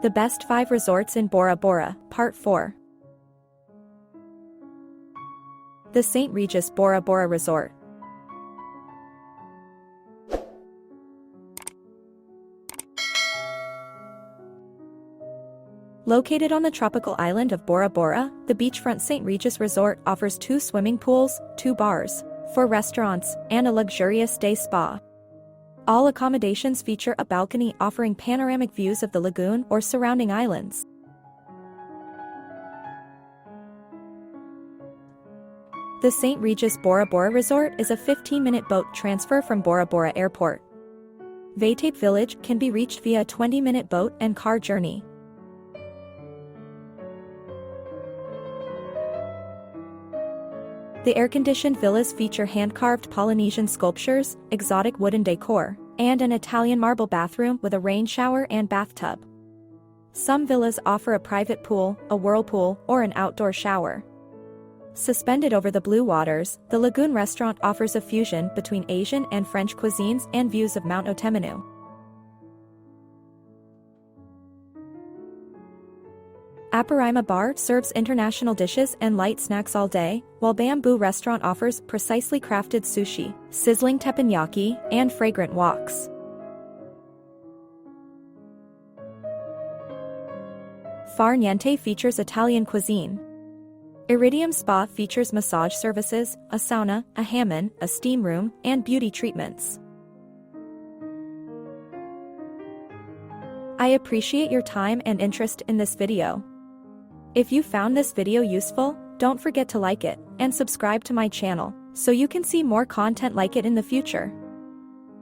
The Best 5 Resorts in Bora Bora, Part 4. The St. Regis Bora Bora Resort. Located on the tropical island of Bora Bora, the beachfront St. Regis Resort offers 2 swimming pools, 2 bars, 4 restaurants, and a luxurious day spa. All accommodations feature a balcony offering panoramic views of the lagoon or surrounding islands. The St. Regis Bora Bora Resort is a 15-minute boat transfer from Bora Bora Airport. Vatape Village can be reached via a 20-minute boat and car journey. The air-conditioned villas feature hand-carved Polynesian sculptures, exotic wooden decor, and an Italian marble bathroom with a rain shower and bathtub. Some villas offer a private pool, a whirlpool, or an outdoor shower. Suspended over the blue waters, the Lagoon restaurant offers a fusion between Asian and French cuisines and views of Mount Otemanu. Apparima Bar serves international dishes and light snacks all day, while Bamboo Restaurant offers precisely crafted sushi, sizzling teppanyaki, and fragrant woks. Far Niente features Italian cuisine. Iridium Spa features massage services, a sauna, a hammam, a steam room, and beauty treatments. I appreciate your time and interest in this video. If you found this video useful, don't forget to like it and subscribe to my channel so you can see more content like it in the future.